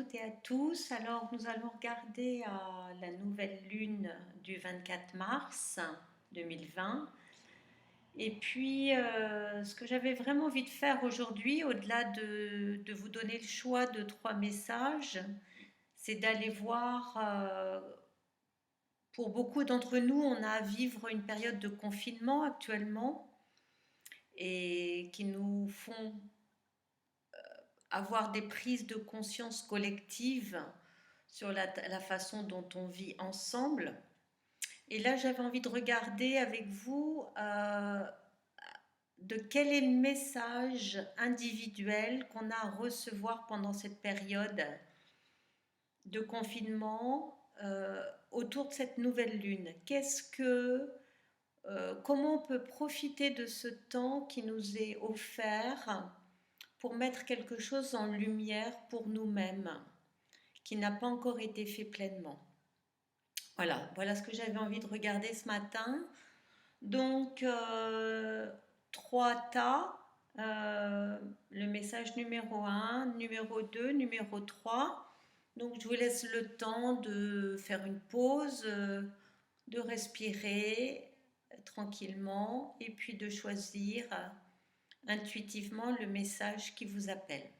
toutes et à tous. Alors, nous allons regarder la nouvelle lune du 24 mars 2020. Et puis, ce que j'avais vraiment envie de faire aujourd'hui, au-delà de vous donner le choix de 3 messages, c'est d'aller voir, pour beaucoup d'entre nous, on a à vivre une période de confinement actuellement et qui nous font avoir des prises de conscience collectives sur la façon dont on vit ensemble. Et là, j'avais envie de regarder avec vous de quel est le message individuel qu'on a à recevoir pendant cette période de confinement autour de cette nouvelle lune. Comment on peut profiter de ce temps qui nous est offert pour mettre quelque chose en lumière pour nous-mêmes, qui n'a pas encore été fait pleinement. Voilà ce que j'avais envie de regarder ce matin. Donc, 3 tas, le message numéro 1, numéro 2, numéro 3. Donc, je vous laisse le temps de faire une pause, de respirer tranquillement et puis de choisir intuitivement le message qui vous appelle.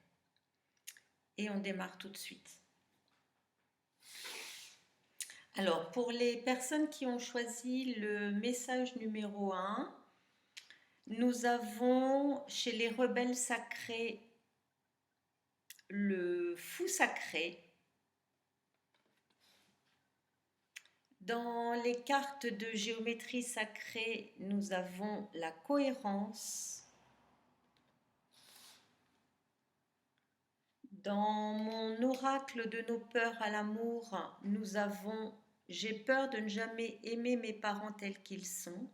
Et on démarre tout de suite. Alors, pour les personnes qui ont choisi le message numéro 1, nous avons chez les rebelles sacrés le fou sacré. Dans les cartes de géométrie sacrée, nous avons la cohérence. Dans mon oracle de nos peurs à l'amour, nous avons « J'ai peur de ne jamais aimer mes parents tels qu'ils sont ».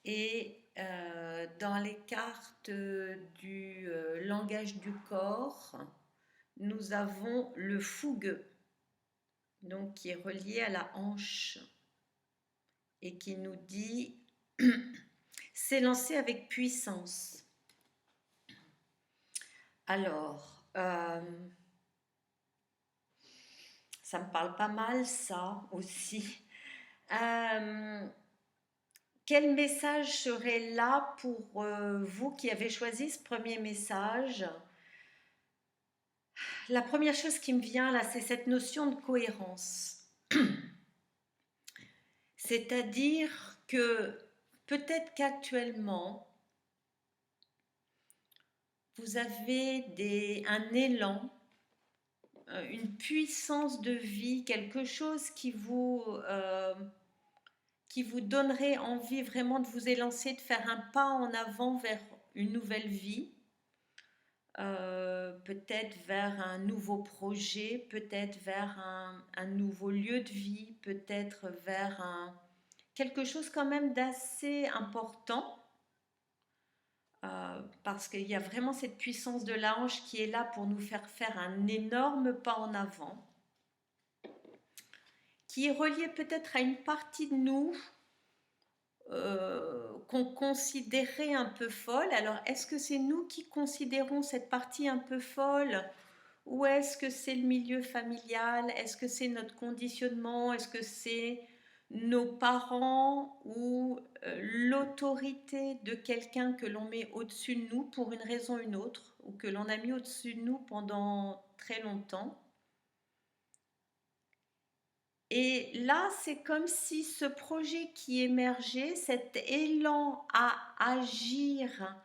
Et dans les cartes du langage du corps, nous avons le fougueux, donc qui est relié à la hanche et qui nous dit « s'élancer avec puissance ». Alors, ça me parle pas mal ça aussi. Quel message serait là pour vous qui avez choisi ce premier message? La première chose qui me vient là, c'est cette notion de cohérence. C'est-à-dire que peut-être qu'actuellement, vous avez un élan, une puissance de vie, quelque chose qui vous donnerait envie vraiment de vous élancer, de faire un pas en avant vers une nouvelle vie, peut-être vers un nouveau projet, peut-être vers un nouveau lieu de vie, peut-être vers quelque chose quand même d'assez important, parce qu'il y a vraiment cette puissance de la hanche qui est là pour nous faire un énorme pas en avant, qui est relié peut-être à une partie de nous qu'on considérait un peu folle. Alors, est-ce que c'est nous qui considérons cette partie un peu folle, ou est-ce que c'est le milieu familial? Est-ce que c'est notre conditionnement? Est-ce que c'est nos parents ou l'autorité de quelqu'un que l'on met au-dessus de nous pour une raison ou une autre, ou que l'on a mis au-dessus de nous pendant très longtemps? Et là, c'est comme si ce projet qui émergeait, cet élan à agir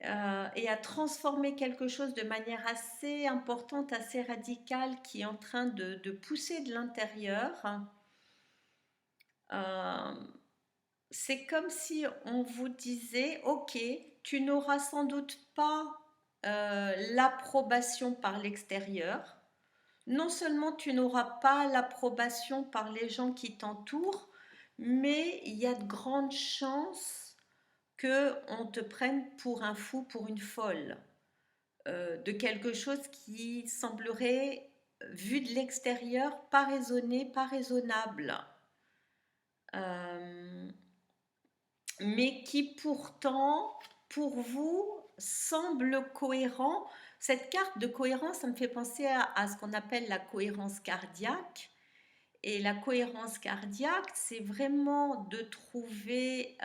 et à transformer quelque chose de manière assez importante, assez radicale, qui est en train de pousser de l'intérieur, c'est comme si on vous disait, ok, tu n'auras sans doute pas l'approbation par l'extérieur. Non seulement tu n'auras pas l'approbation par les gens qui t'entourent, mais il y a de grandes chances qu'on te prenne pour un fou, pour une folle, de quelque chose qui semblerait, vu de l'extérieur, pas raisonné, pas raisonnable, mais qui pourtant, pour vous, semble cohérent. Cette carte de cohérence, ça me fait penser à ce qu'on appelle la cohérence cardiaque. Et la cohérence cardiaque, c'est vraiment de trouver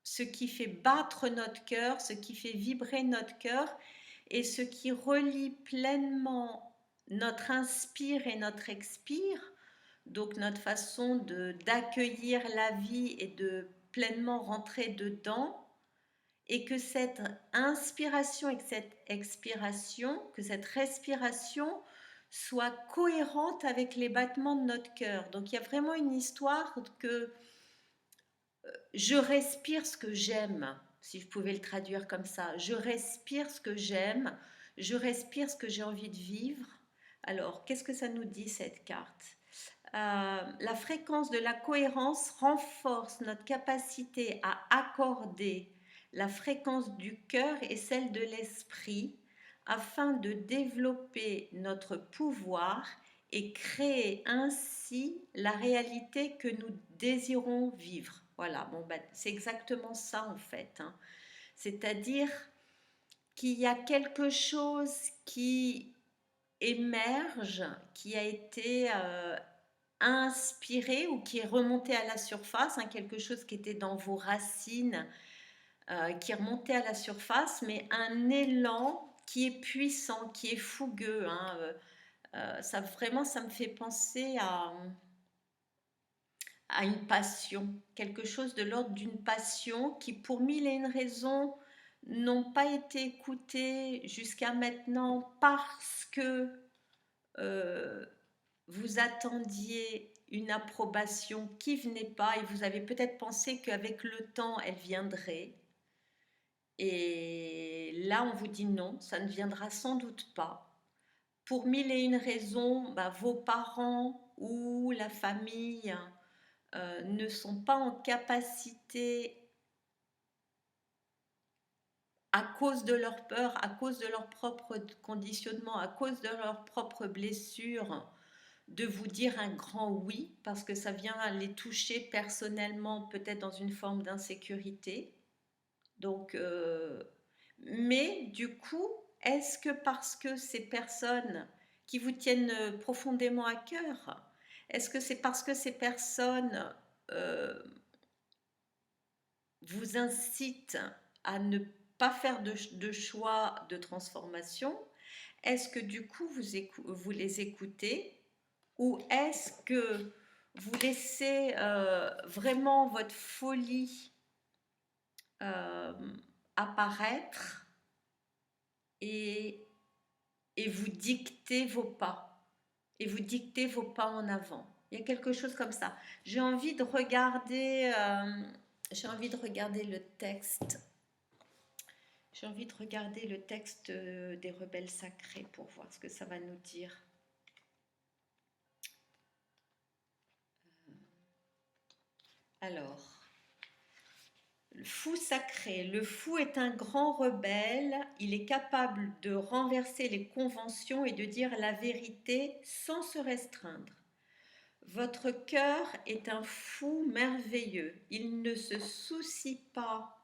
ce qui fait battre notre cœur, ce qui fait vibrer notre cœur et ce qui relie pleinement notre inspire et notre expire, donc notre façon d'accueillir la vie et de pleinement rentrer dedans, et que cette inspiration et que cette expiration, que cette respiration soit cohérente avec les battements de notre cœur. Donc il y a vraiment une histoire que je respire ce que j'aime, si je pouvais le traduire comme ça. Je respire ce que j'aime, je respire ce que j'ai envie de vivre. Alors, qu'est-ce que ça nous dit cette carte? La fréquence de la cohérence renforce notre capacité à accorder la fréquence du cœur et celle de l'esprit afin de développer notre pouvoir et créer ainsi la réalité que nous désirons vivre. Voilà, bon, ben, c'est exactement ça en fait, hein. C'est-à-dire qu'il y a quelque chose qui émerge, qui a été inspiré ou qui est remonté à la surface, hein, quelque chose qui était dans vos racines, qui est remonté à la surface, mais un élan qui est puissant, qui est fougueux, hein, ça vraiment, ça me fait penser à une passion, quelque chose de l'ordre d'une passion qui, pour mille et une raisons, n'ont pas été écoutées jusqu'à maintenant parce que euh, vous attendiez une approbation qui venait pas et vous avez peut-être pensé qu'avec le temps, elle viendrait. Et là, on vous dit non, ça ne viendra sans doute pas. Pour mille et une raisons, bah, vos parents ou la famille ne sont pas en capacité, à cause de leur peur, à cause de leur propre conditionnement, à cause de leurs propres blessures, de vous dire un grand oui, parce que ça vient les toucher personnellement, peut-être dans une forme d'insécurité. Donc, mais du coup, est-ce que parce que ces personnes qui vous tiennent profondément à cœur, est-ce que c'est parce que ces personnes vous incitent à ne pas faire de choix de transformation? Est-ce que du coup vous les écoutez ou est-ce que vous laissez vraiment votre folie euh, apparaître et, et vous dictez vos pas et vous dictez vos pas en avant? Il y a quelque chose comme ça. J'ai envie de regarder le texte. J'ai envie de regarder le texte des rebelles sacrés pour voir ce que ça va nous dire. Alors, le fou sacré. Le fou est un grand rebelle. Il est capable de renverser les conventions et de dire la vérité sans se restreindre. Votre cœur est un fou merveilleux. Il ne se soucie pas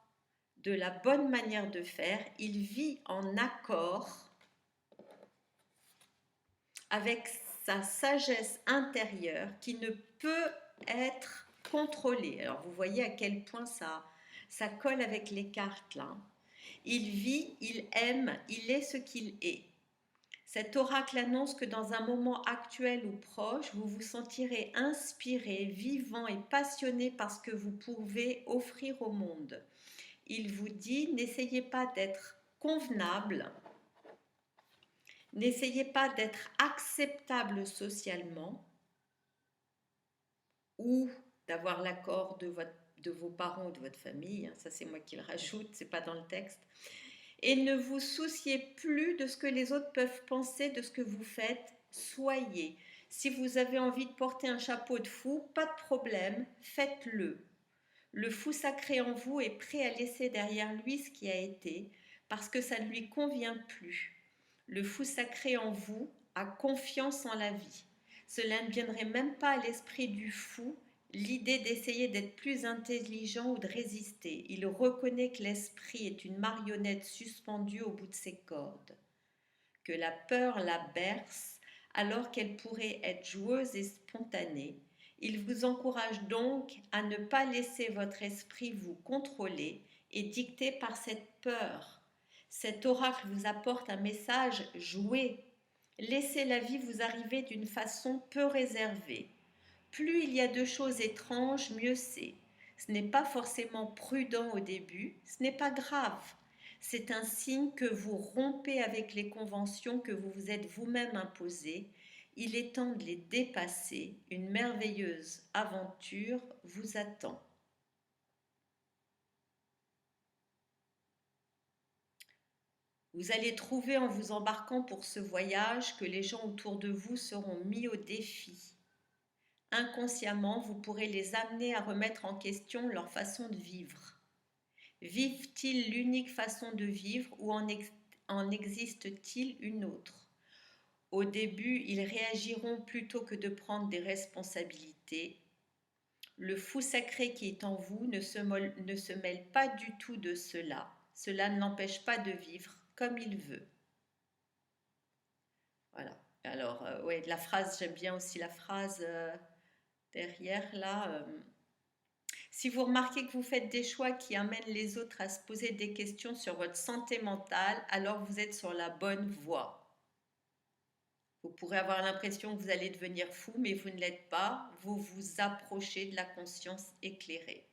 de la bonne manière de faire. Il vit en accord avec sa sagesse intérieure qui ne peut être contrôlée. Alors vous voyez à quel point ça colle avec les cartes là. Il vit, il aime, il est ce qu'il est. Cet oracle annonce que dans un moment actuel ou proche, vous vous sentirez inspiré, vivant et passionné par ce que vous pouvez offrir au monde. Il vous dit, n'essayez pas d'être convenable, n'essayez pas d'être acceptable socialement ou d'avoir l'accord de vos parents ou de votre famille. Ça, c'est moi qui le rajoute, c'est pas dans le texte. Et ne vous souciez plus de ce que les autres peuvent penser de ce que vous faites. Soyez. Si vous avez envie de porter un chapeau de fou, pas de problème, faites-le. Le fou sacré en vous est prêt à laisser derrière lui ce qui a été, parce que ça ne lui convient plus. Le fou sacré en vous a confiance en la vie. Cela ne viendrait même pas à l'esprit du fou, l'idée d'essayer d'être plus intelligent ou de résister. Il reconnaît que l'esprit est une marionnette suspendue au bout de ses cordes, que la peur la berce alors qu'elle pourrait être joueuse et spontanée. Il vous encourage donc à ne pas laisser votre esprit vous contrôler et dicter par cette peur. Cet oracle vous apporte un message: jouez. Laissez la vie vous arriver d'une façon peu réservée. Plus il y a de choses étranges, mieux c'est. Ce n'est pas forcément prudent au début, ce n'est pas grave. C'est un signe que vous rompez avec les conventions que vous vous êtes vous-même imposées. Il est temps de les dépasser. Une merveilleuse aventure vous attend. Vous allez trouver en vous embarquant pour ce voyage que les gens autour de vous seront mis au défi. Inconsciemment, vous pourrez les amener à remettre en question leur façon de vivre. Vivent-ils l'unique façon de vivre ou en existe-t-il une autre? Au début, ils réagiront plutôt que de prendre des responsabilités. Le fou sacré qui est en vous ne se mêle pas du tout de cela. Cela ne l'empêche pas de vivre comme il veut. Voilà. Alors, ouais, la phrase, j'aime bien aussi la phrase derrière là. Si vous remarquez que vous faites des choix qui amènent les autres à se poser des questions sur votre santé mentale, alors vous êtes sur la bonne voie. Vous pourrez avoir l'impression que vous allez devenir fou, mais vous ne l'êtes pas. Vous vous approchez de la conscience éclairée.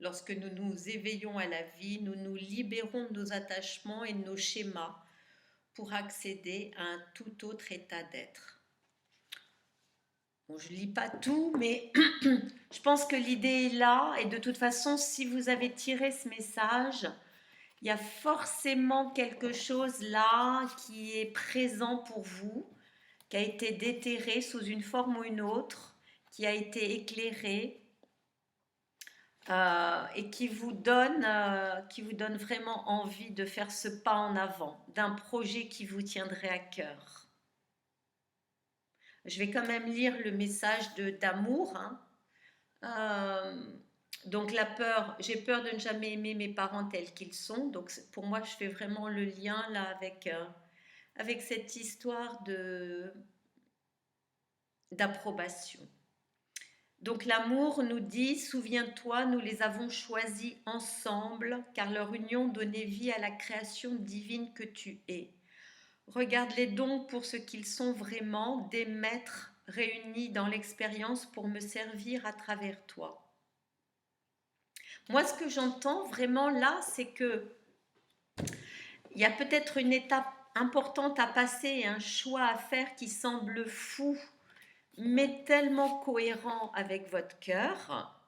Lorsque nous nous éveillons à la vie, nous nous libérons de nos attachements et de nos schémas pour accéder à un tout autre état d'être. Bon, je ne lis pas tout, mais je pense que l'idée est là. Et de toute façon, si vous avez tiré ce message, il y a forcément quelque chose là qui est présent pour vous, qui a été déterré sous une forme ou une autre, qui a été éclairé et qui vous donne vraiment envie de faire ce pas en avant, d'un projet qui vous tiendrait à cœur. Je vais quand même lire le message d'amour. Hein. Donc la peur, j'ai peur de ne jamais aimer mes parents tels qu'ils sont. Donc pour moi, je fais vraiment le lien là avec cette histoire d'approbation. Donc l'amour nous dit, souviens-toi, nous les avons choisis ensemble, car leur union donnait vie à la création divine que tu es. Regarde-les donc pour ce qu'ils sont vraiment, des maîtres réunis dans l'expérience pour me servir à travers toi. Moi, ce que j'entends vraiment là, c'est que il y a peut-être une étape importante à passer, un choix à faire qui semble fou, mais tellement cohérent avec votre cœur,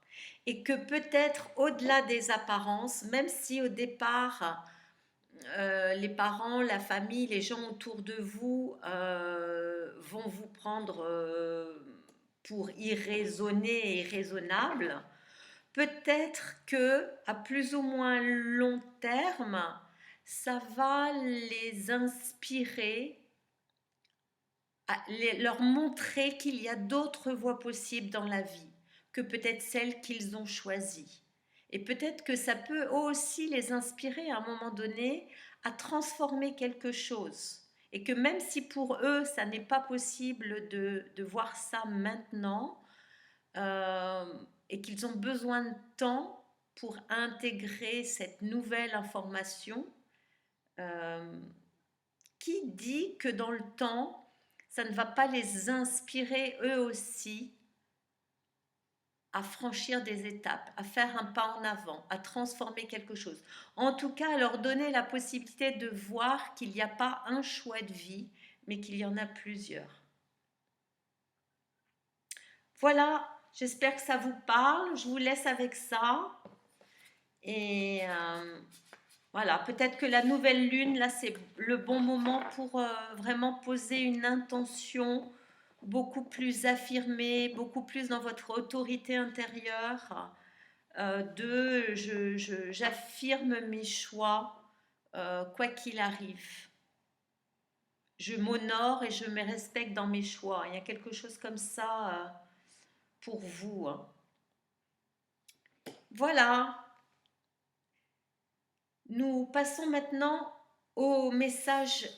et que peut-être au-delà des apparences, même si au départ, les parents, la famille, les gens autour de vous vont vous prendre pour irraisonné et irraisonnable, peut-être que à plus ou moins long terme, ça va les inspirer, leur montrer qu'il y a d'autres voies possibles dans la vie que peut-être celles qu'ils ont choisies. Et peut-être que ça peut aussi les inspirer à un moment donné à transformer quelque chose. Et que même si pour eux, ça n'est pas possible de voir ça maintenant, euh, et qu'ils ont besoin de temps pour intégrer cette nouvelle information, euh, qui dit que dans le temps, ça ne va pas les inspirer eux aussi à franchir des étapes, à faire un pas en avant, à transformer quelque chose. En tout cas, à leur donner la possibilité de voir qu'il n'y a pas un choix de vie, mais qu'il y en a plusieurs. Voilà, j'espère que ça vous parle. Je vous laisse avec ça. Et voilà, peut-être que la nouvelle lune, là, c'est le bon moment pour vraiment poser une intention beaucoup plus affirmée, beaucoup plus dans votre autorité intérieure, j'affirme mes choix, quoi qu'il arrive. Je m'honore et je me respecte dans mes choix. Il y a quelque chose comme ça pour vous, hein. Voilà, nous passons maintenant au message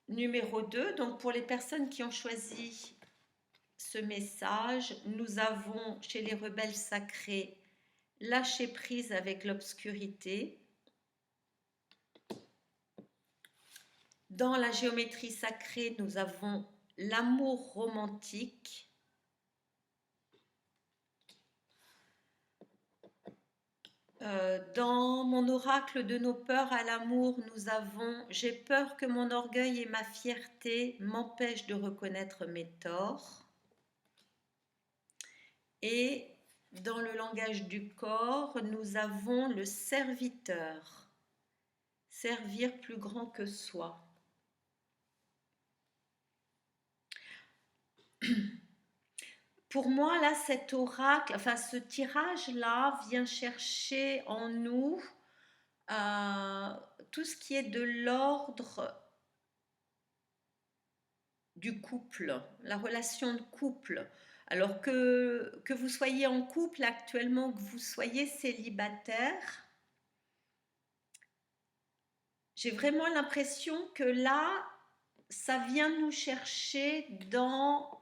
numéro 2. Donc pour les personnes qui ont choisi ce message, nous avons chez les rebelles sacrés lâcher prise avec l'obscurité. Dans la géométrie sacrée, nous avons l'amour romantique. Dans mon oracle de nos peurs à l'amour, nous avons « J'ai peur que mon orgueil et ma fierté m'empêchent de reconnaître mes torts ». Et dans le langage du corps, nous avons le serviteur, servir plus grand que soi. Pour moi, là, cet oracle, enfin ce tirage-là vient chercher en nous tout ce qui est de l'ordre du couple, la relation de couple. Alors que vous soyez en couple actuellement, que vous soyez célibataire, j'ai vraiment l'impression que là, ça vient nous chercher dans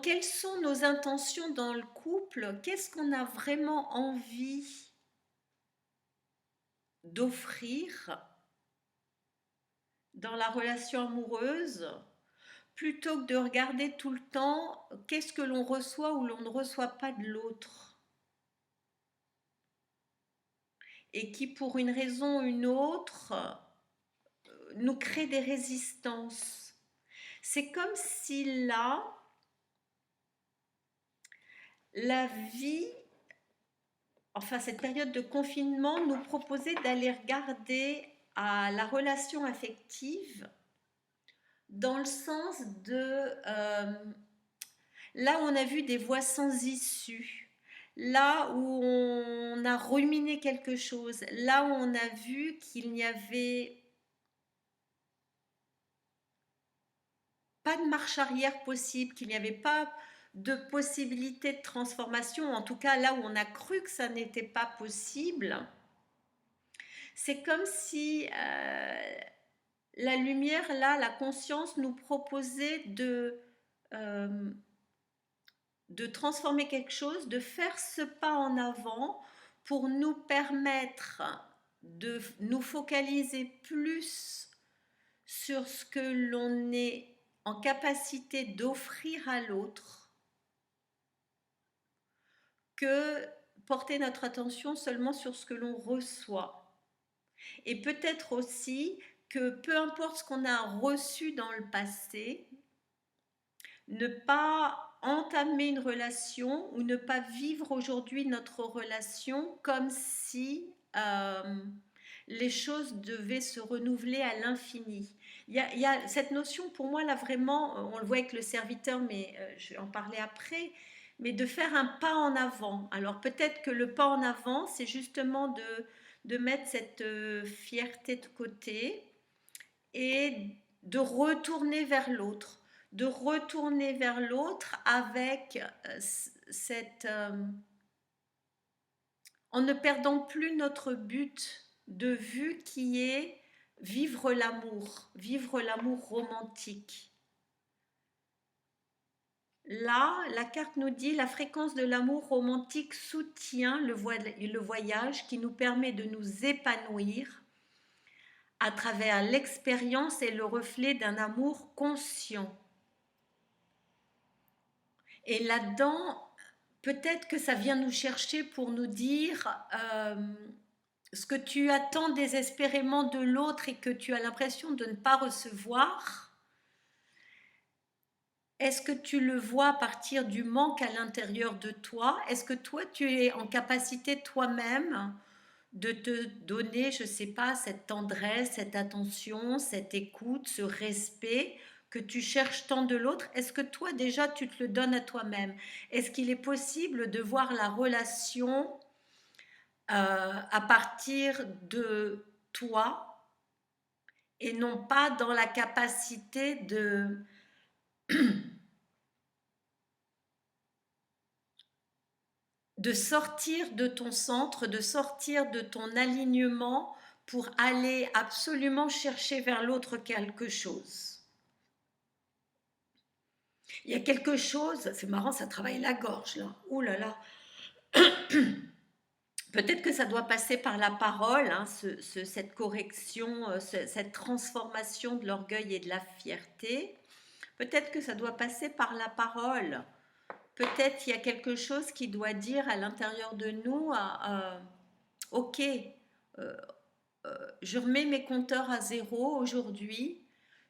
quelles sont nos intentions dans le couple, qu'est-ce qu'on a vraiment envie d'offrir dans la relation amoureuse, plutôt que de regarder tout le temps qu'est-ce que l'on reçoit ou l'on ne reçoit pas de l'autre. Et qui, pour une raison ou une autre, nous crée des résistances. C'est comme si là, la vie, enfin cette période de confinement, nous proposait d'aller regarder à la relation affective dans le sens de là où on a vu des voies sans issue, là où on a ruminé quelque chose, là où on a vu qu'il n'y avait pas de marche arrière possible, qu'il n'y avait pas de possibilité de transformation, en tout cas là où on a cru que ça n'était pas possible, c'est comme si la lumière, là, la conscience nous proposait de transformer quelque chose, de faire ce pas en avant pour nous permettre de nous focaliser plus sur ce que l'on est en capacité d'offrir à l'autre que porter notre attention seulement sur ce que l'on reçoit. Et peut-être aussi que peu importe ce qu'on a reçu dans le passé, ne pas entamer une relation ou ne pas vivre aujourd'hui notre relation comme si les choses devaient se renouveler à l'infini. Il y a cette notion pour moi là vraiment, on le voit avec le serviteur, mais je vais en parler après, mais de faire un pas en avant. Alors peut-être que le pas en avant, c'est justement de mettre cette fierté de côté et de retourner vers l'autre, avec en ne perdant plus notre but de vue qui est vivre l'amour romantique. Là, la carte nous dit la fréquence de l'amour romantique soutient le voyage qui nous permet de nous épanouir à travers l'expérience et le reflet d'un amour conscient. Et là-dedans, peut-être que ça vient nous chercher pour nous dire ce que tu attends désespérément de l'autre et que tu as l'impression de ne pas recevoir. Est-ce que tu le vois à partir du manque à l'intérieur de toi? Est-ce que toi, tu es en capacité toi-même de te donner, je ne sais pas, cette tendresse, cette attention, cette écoute, ce respect que tu cherches tant de l'autre? Est-ce que toi, déjà, tu te le donnes à toi-même? Est-ce qu'il est possible de voir la relation à partir de toi et non pas dans la capacité de sortir de ton centre, de sortir de ton alignement pour aller absolument chercher vers l'autre quelque chose. Il y a quelque chose, c'est marrant, ça travaille la gorge là. Ouh là là. Peut-être que ça doit passer par la parole, hein, cette correction, cette transformation de l'orgueil et de la fierté. Peut-être que ça doit passer par la parole. Peut-être il y a quelque chose qui doit dire à l'intérieur de nous, ok, je remets mes compteurs à zéro aujourd'hui,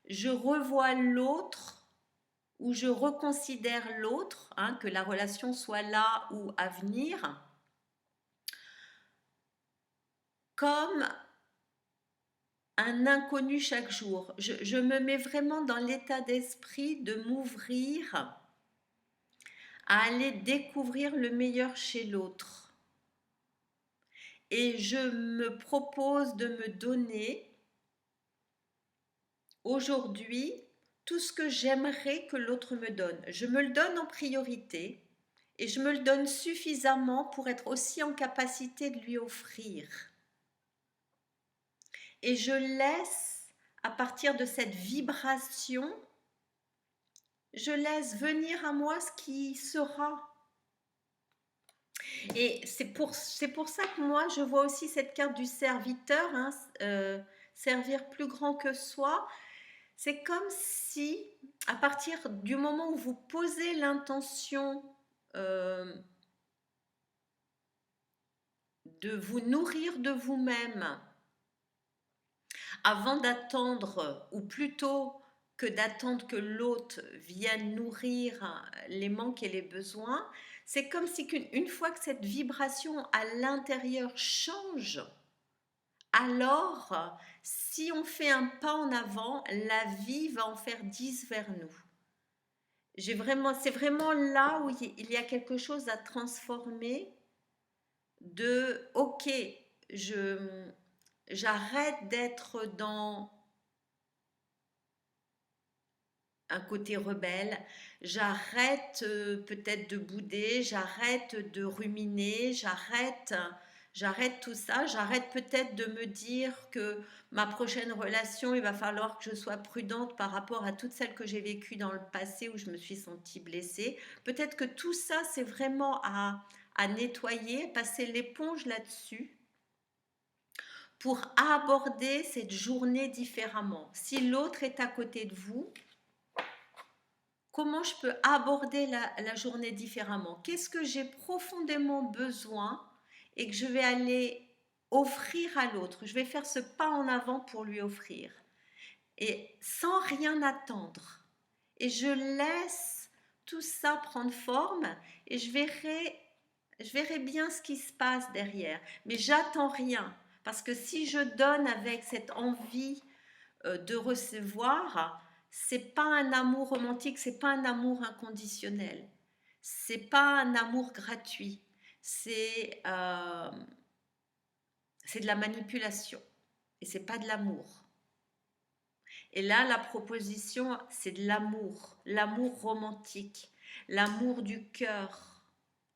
je revois l'autre ou je reconsidère l'autre, hein, que la relation soit là ou à venir, comme un inconnu chaque jour. Je me mets vraiment dans l'état d'esprit de m'ouvrir à aller découvrir le meilleur chez l'autre. Et je me propose de me donner aujourd'hui tout ce que j'aimerais que l'autre me donne. Je me le donne en priorité et je me le donne suffisamment pour être aussi en capacité de lui offrir. Et je laisse, à partir de cette vibration, je laisse venir à moi ce qui sera. Et c'est pour ça que moi, je vois aussi cette carte du serviteur, hein, servir plus grand que soi. C'est comme si, à partir du moment où vous posez l'intention de vous nourrir de vous-même, avant d'attendre, ou plutôt que d'attendre que l'autre vienne nourrir les manques et les besoins, c'est comme si une fois que cette vibration à l'intérieur change, alors si on fait un pas en avant, la vie va en faire 10 vers nous. C'est vraiment là où il y a quelque chose à transformer de ok, j'arrête d'être dans un côté rebelle, j'arrête peut-être de bouder, j'arrête de ruminer, j'arrête tout ça, j'arrête peut-être de me dire que ma prochaine relation, il va falloir que je sois prudente par rapport à toutes celles que j'ai vécues dans le passé où je me suis sentie blessée. Peut-être que tout ça, c'est vraiment à nettoyer, passer l'éponge là-dessus pour aborder cette journée différemment. Si l'autre est à côté de vous, comment je peux aborder la journée différemment? Qu'est-ce que j'ai profondément besoin et que je vais aller offrir à l'autre? Je vais faire ce pas en avant pour lui offrir. Et sans rien attendre. Et je laisse tout ça prendre forme et je verrai bien ce qui se passe derrière. Mais j'attends rien. Parce que si je donne avec cette envie de recevoir, c'est pas un amour romantique, c'est pas un amour inconditionnel, c'est pas un amour gratuit, c'est de la manipulation et c'est pas de l'amour. Et là, la proposition, c'est de l'amour romantique, l'amour du cœur,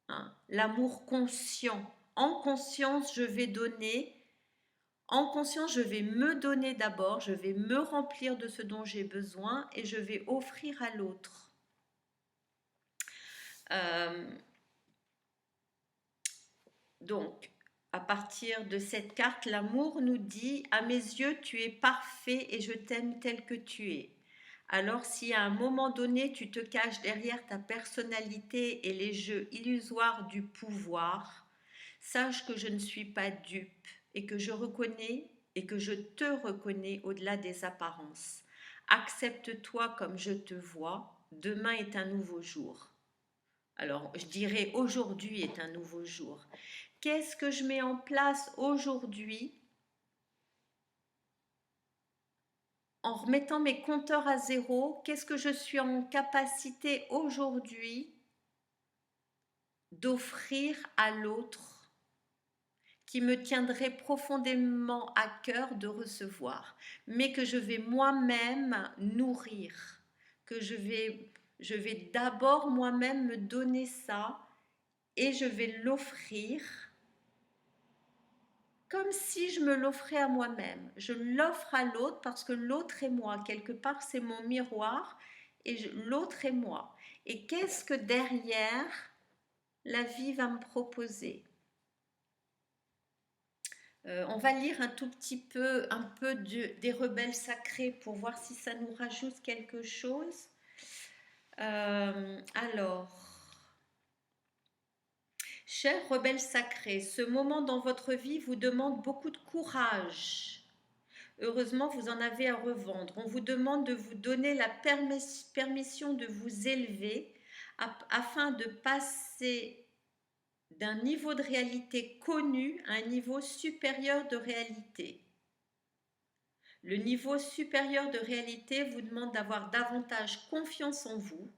hein, l'amour conscient. En conscience, je vais donner. En conscience, je vais me donner d'abord, je vais me remplir de ce dont j'ai besoin et je vais offrir à l'autre. Donc, à partir de cette carte, l'amour nous dit « À mes yeux, tu es parfait et je t'aime tel que tu es. » Alors, si à un moment donné, tu te caches derrière ta personnalité et les jeux illusoires du pouvoir, sache que je ne suis pas dupe et que je reconnais et que je te reconnais au-delà des apparences. Accepte-toi comme je te vois, demain est un nouveau jour. Alors, je dirais aujourd'hui est un nouveau jour. Qu'est-ce que je mets en place aujourd'hui en remettant mes compteurs à zéro? Qu'est-ce que je suis en capacité aujourd'hui d'offrir à l'autre qui me tiendrait profondément à cœur de recevoir, mais que je vais moi-même nourrir, que je vais d'abord moi-même me donner ça et je vais l'offrir comme si je me l'offrais à moi-même. Je l'offre à l'autre parce que l'autre est moi. Quelque part, c'est mon miroir et l'autre est moi. Et qu'est-ce que derrière, la vie va me proposer? On va lire un tout petit peu, des rebelles sacrés pour voir si ça nous rajoute quelque chose. Alors, chers rebelles sacrés, ce moment dans votre vie vous demande beaucoup de courage. Heureusement, vous en avez à revendre. On vous demande de vous donner la permission de vous élever afin de passer d'un niveau de réalité connu à un niveau supérieur de réalité. Le niveau supérieur de réalité vous demande d'avoir davantage confiance en vous.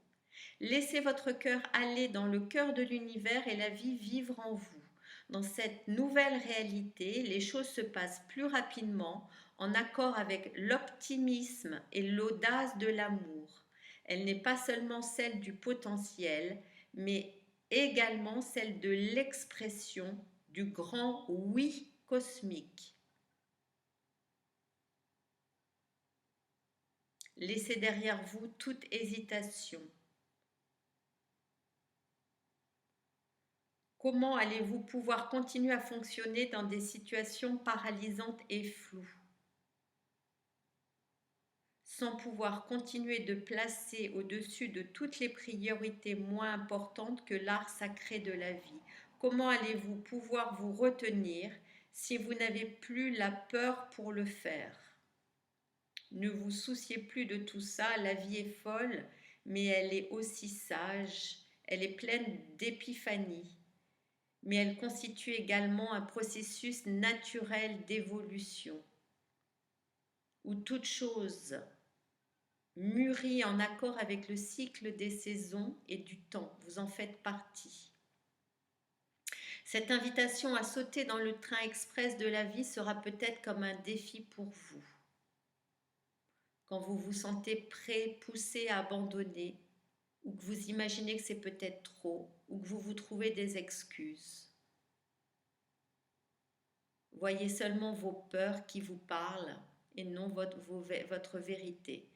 Laissez votre cœur aller dans le cœur de l'univers et la vie vivre en vous. Dans cette nouvelle réalité, les choses se passent plus rapidement, en accord avec l'optimisme et l'audace de l'amour. Elle n'est pas seulement celle du potentiel, mais également celle de l'expression du grand oui cosmique. Laissez derrière vous toute hésitation. Comment allez-vous pouvoir continuer à fonctionner dans des situations paralysantes et floues, sans pouvoir continuer de placer au-dessus de toutes les priorités moins importantes que l'art sacré de la vie? Comment allez-vous pouvoir vous retenir si vous n'avez plus la peur pour le faire? Ne vous souciez plus de tout ça, la vie est folle, mais elle est aussi sage, elle est pleine d'épiphanie, mais elle constitue également un processus naturel d'évolution, où toute chose mûrit en accord avec le cycle des saisons et du temps. Vous en faites partie. Cette invitation à sauter dans le train express de la vie sera peut-être comme un défi pour vous. Quand vous vous sentez prêt, poussé à abandonner, ou que vous imaginez que c'est peut-être trop, ou que vous vous trouvez des excuses. Voyez seulement vos peurs qui vous parlent et non votre vérité.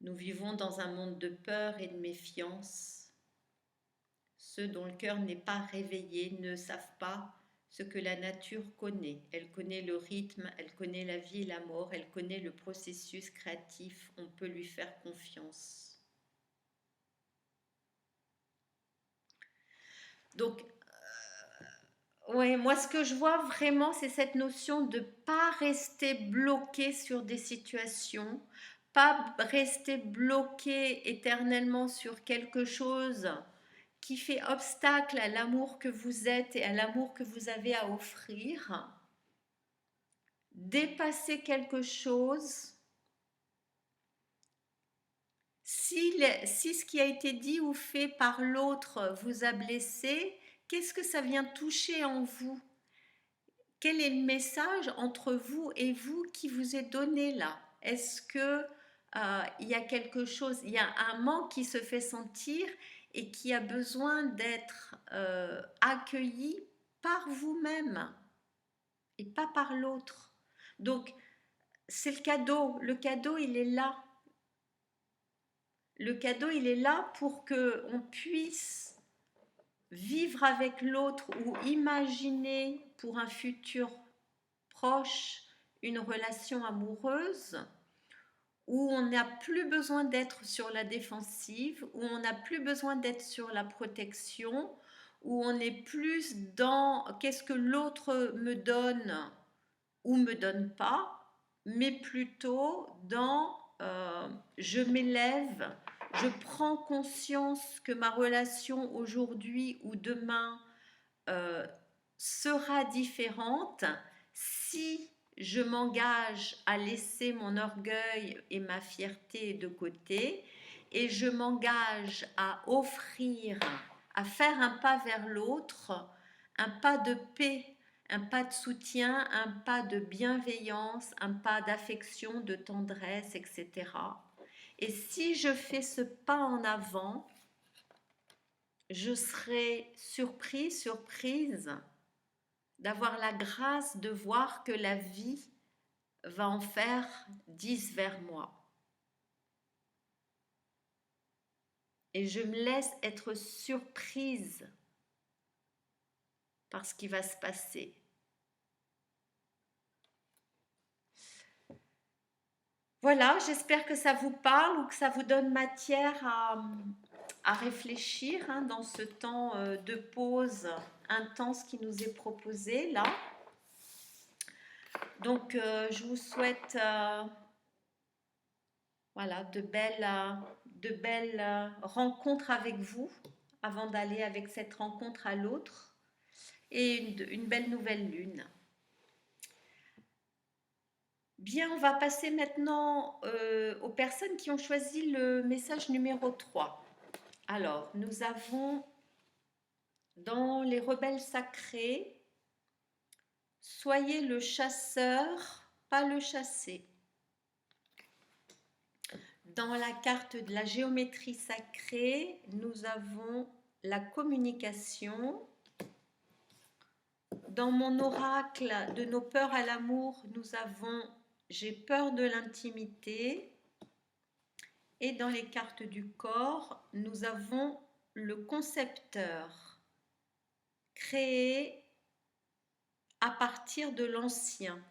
Nous vivons dans un monde de peur et de méfiance. Ceux dont le cœur n'est pas réveillé ne savent pas ce que la nature connaît. Elle connaît le rythme, elle connaît la vie et la mort, elle connaît le processus créatif, on peut lui faire confiance. Donc, ouais, moi ce que je vois vraiment, c'est cette notion de ne pas rester bloqué sur des situations, pas rester bloqué éternellement sur quelque chose qui fait obstacle à l'amour que vous êtes et à l'amour que vous avez à offrir. Dépasser quelque chose. Si ce qui a été dit ou fait par l'autre vous a blessé, qu'est-ce que ça vient toucher en vous? Quel est le message entre vous et vous qui vous est donné là? Est-ce que il y a quelque chose, il y a un manque qui se fait sentir et qui a besoin d'être accueilli par vous-même et pas par l'autre? Donc, c'est le cadeau. Le cadeau, il est là. Le cadeau, il est là pour qu'on puisse vivre avec l'autre ou imaginer pour un futur proche une relation amoureuse où on n'a plus besoin d'être sur la défensive, où on n'a plus besoin d'être sur la protection, où on est plus dans qu'est-ce que l'autre me donne ou me donne pas, mais plutôt dans je m'élève, je prends conscience que ma relation aujourd'hui ou demain sera différente si je m'engage à laisser mon orgueil et ma fierté de côté et je m'engage à offrir, à faire un pas vers l'autre, un pas de paix, un pas de soutien, un pas de bienveillance, un pas d'affection, de tendresse, etc. Et si je fais ce pas en avant, je serai surpris, surprise d'avoir la grâce de voir que la vie va en faire 10 vers moi. Et je me laisse être surprise par ce qui va se passer. Voilà, j'espère que ça vous parle ou que ça vous donne matière à réfléchir hein, dans ce temps de pause intense qui nous est proposé là. Donc, je vous souhaite voilà, de belles rencontres avec vous avant d'aller avec cette rencontre à l'autre et une belle nouvelle lune. Bien, on va passer maintenant aux personnes qui ont choisi le message numéro 3. Alors, nous avons dans les rebelles sacrés, soyez le chasseur, pas le chassé. Dans la carte de la géométrie sacrée, nous avons la communication. Dans mon oracle de nos peurs à l'amour, nous avons j'ai peur de l'intimité. Et dans les cartes du corps, nous avons le concepteur, créé à partir de l'ancien.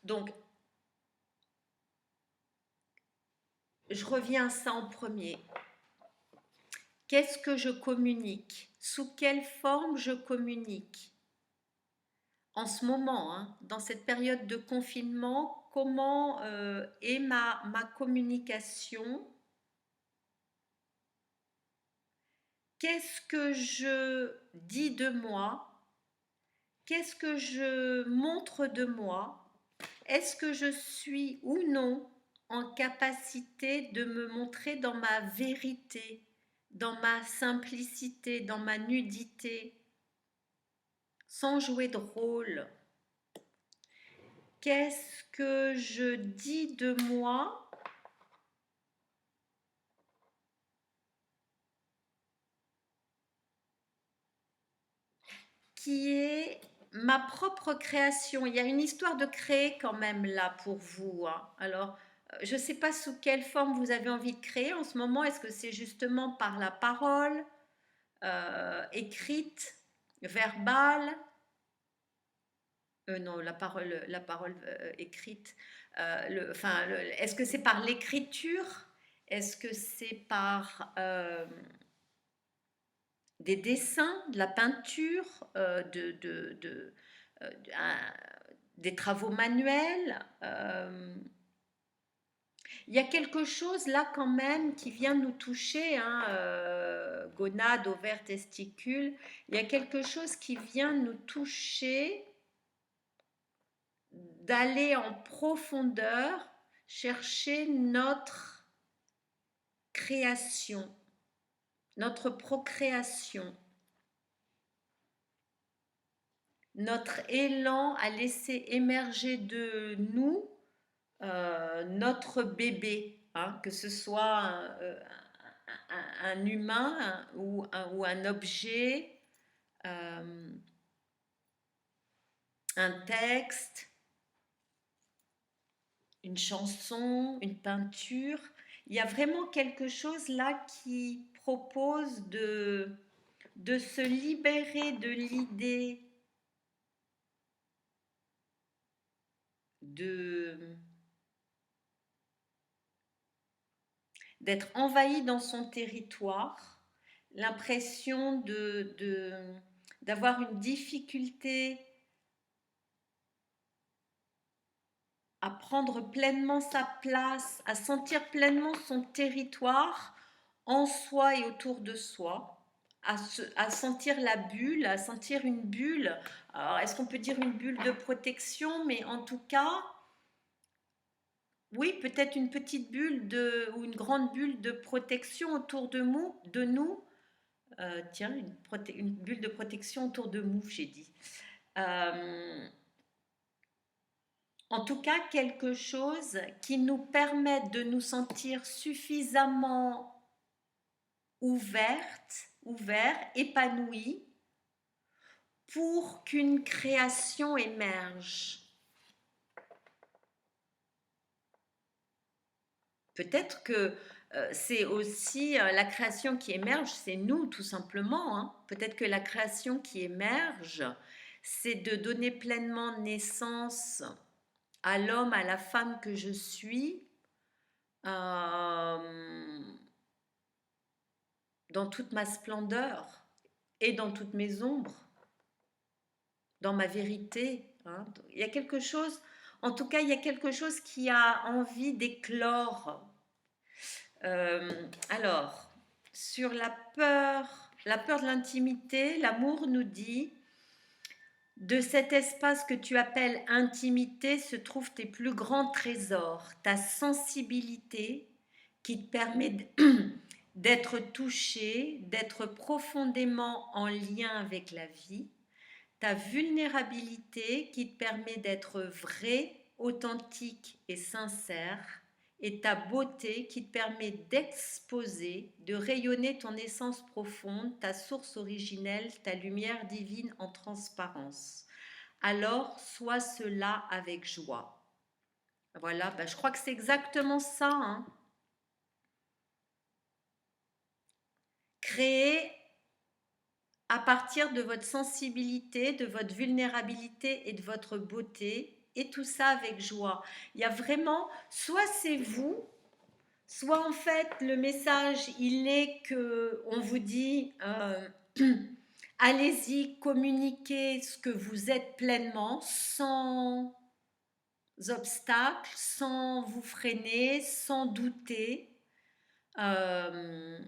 Donc, je reviens à ça en premier. Qu'est-ce que je communique? Sous quelle forme je communique? En ce moment, hein, dans cette période de confinement, comment est ma communication? Qu'est-ce que je dis de moi? Qu'est-ce que je montre de moi? Est-ce que je suis ou non en capacité de me montrer dans ma vérité, dans ma simplicité, dans ma nudité, sans jouer de rôle? Qu'est-ce que je dis de moi qui est ma propre création? Il y a une histoire de créer quand même là pour vous, hein. Alors, je ne sais pas sous quelle forme vous avez envie de créer en ce moment. Est-ce que c'est justement par la parole écrite, verbale? Non, la parole écrite. Est-ce que c'est par l'écriture? Est-ce que c'est par des dessins, de la peinture, des travaux manuels? Il y a quelque chose là quand même qui vient nous toucher, hein, gonade, ovaire, testicule. Il y a quelque chose qui vient nous toucher, d'aller en profondeur, chercher notre création, notre procréation, notre élan à laisser émerger de nous notre bébé, hein, que ce soit un humain ou un objet, un texte, une chanson, une peinture. Il y a vraiment quelque chose là qui propose de se libérer de l'idée d'être envahi dans son territoire, l'impression d'avoir une difficulté à prendre pleinement sa place, à sentir pleinement son territoire en soi et autour de soi, à sentir la bulle, à sentir une bulle. Alors, est-ce qu'on peut dire une bulle de protection? Mais en tout cas, oui, peut-être une petite bulle ou une grande bulle de protection autour de nous. Tiens, une bulle de protection autour de nous, j'ai dit. Euh, En tout cas, quelque chose qui nous permette de nous sentir suffisamment ouverts, épanouis, pour qu'une création émerge. Peut-être que c'est aussi la création qui émerge, c'est nous tout simplement, hein. Peut-être que la création qui émerge, c'est de donner pleinement naissance à l'homme, à la femme que je suis, euh, dans toute ma splendeur et dans toutes mes ombres, dans ma vérité, hein. Il y a quelque chose, en tout cas, il y a quelque chose qui a envie d'éclore. Alors, sur la peur de l'intimité, l'amour nous dit: de cet espace que tu appelles intimité se trouvent tes plus grands trésors, ta sensibilité qui te permet d'être touché, d'être profondément en lien avec la vie, ta vulnérabilité qui te permet d'être vrai, authentique et sincère, et ta beauté qui te permet d'exposer, de rayonner ton essence profonde, ta source originelle, ta lumière divine en transparence. Alors, sois cela avec joie. Voilà, ben, je crois que c'est exactement ça, hein. Créer à partir de votre sensibilité, de votre vulnérabilité et de votre beauté, et tout ça avec joie. Il y a vraiment, soit c'est vous, soit en fait le message, il est que on vous dit, allez-y, communiquez ce que vous êtes pleinement, sans obstacles, sans vous freiner, sans douter. euh,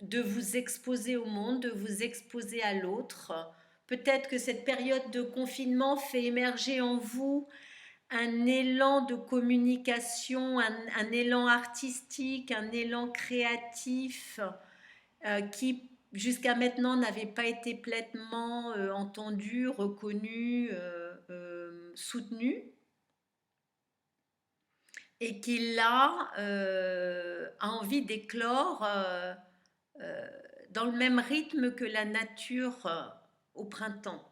de vous exposer au monde, de vous exposer à l'autre. Peut-être que cette période de confinement fait émerger en vous un élan de communication, un élan artistique, un élan créatif qui jusqu'à maintenant n'avait pas été pleinement entendu, reconnu, soutenu, et qui là a envie d'éclore euh, dans le même rythme que la nature au printemps.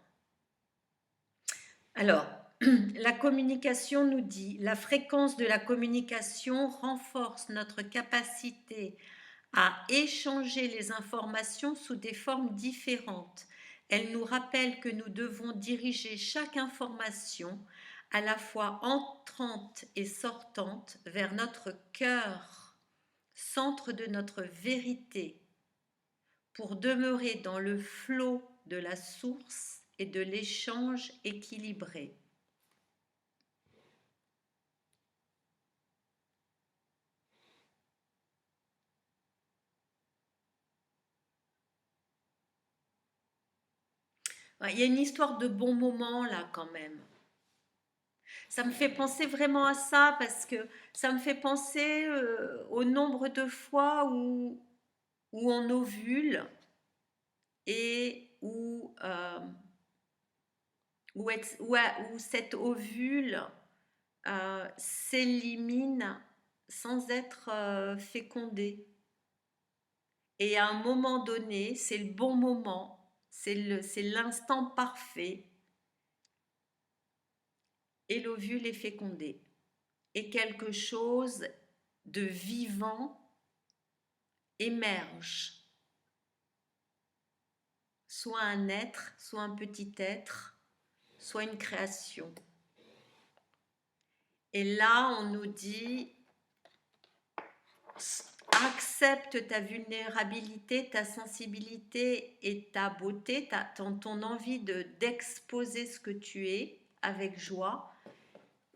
Alors, la communication nous dit: la fréquence de la communication renforce notre capacité à échanger les informations sous des formes différentes. Elle nous rappelle que nous devons diriger chaque information, à la fois entrante et sortante, vers notre cœur, centre de notre vérité, pour demeurer dans le flot de la source et de l'échange équilibré. Il y a une histoire de bon moment là quand même. Ça me fait penser vraiment à ça parce que ça me fait penser au nombre de fois où on ovule et où cet ovule s'élimine sans être fécondé. Et à un moment donné, c'est le bon moment, c'est l'instant parfait, et l'ovule est fécondé. Et quelque chose de vivant émerge. Soit un être, soit un petit être, soit une création. Et là, on nous dit: accepte ta vulnérabilité, ta sensibilité et ta beauté, ton envie d'exposer ce que tu es avec joie.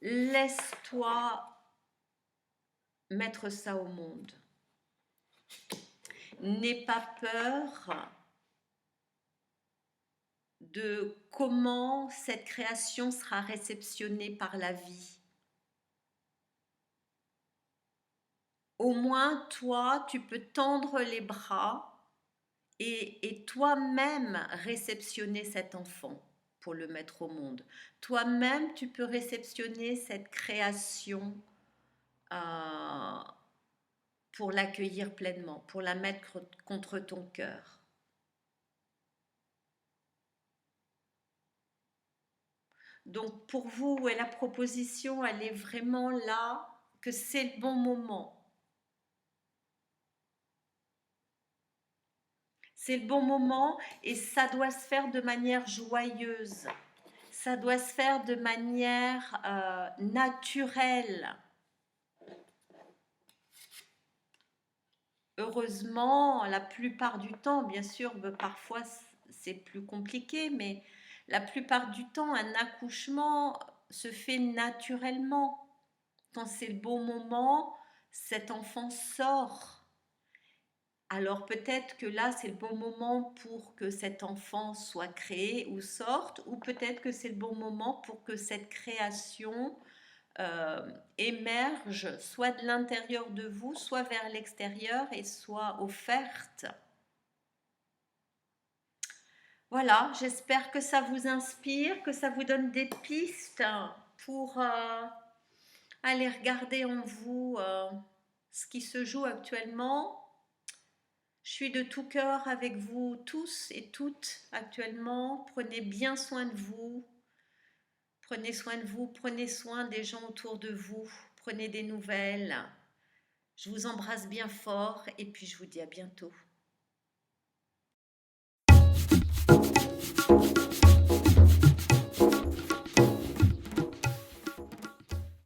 Laisse-toi mettre ça au monde. N'aie pas peur de comment cette création sera réceptionnée par la vie. au moins toi, tu peux tendre les bras et toi-même réceptionner cet enfant pour le mettre au monde. Toi-même, tu peux réceptionner cette création euh, pour l'accueillir pleinement, pour la mettre contre ton cœur. Donc pour vous, ouais, la proposition, elle est vraiment là, que c'est le bon moment. C'est le bon moment et ça doit se faire de manière joyeuse. Ça doit se faire de manière naturelle. Heureusement, la plupart du temps, bien sûr, parfois c'est plus compliqué, mais la plupart du temps, un accouchement se fait naturellement. Quand c'est le bon moment, cet enfant sort. Alors peut-être que là, c'est le bon moment pour que cet enfant soit créé ou sorte, ou peut-être que c'est le bon moment pour que cette création émerge soit de l'intérieur de vous, soit vers l'extérieur et soit offerte. Voilà, j'espère que ça vous inspire, que ça vous donne des pistes pour aller regarder en vous ce qui se joue actuellement. Je suis de tout cœur avec vous tous et toutes actuellement. Prenez bien soin de vous. Prenez soin de vous, prenez soin des gens autour de vous. Prenez des nouvelles. Je vous embrasse bien fort et puis je vous dis à bientôt.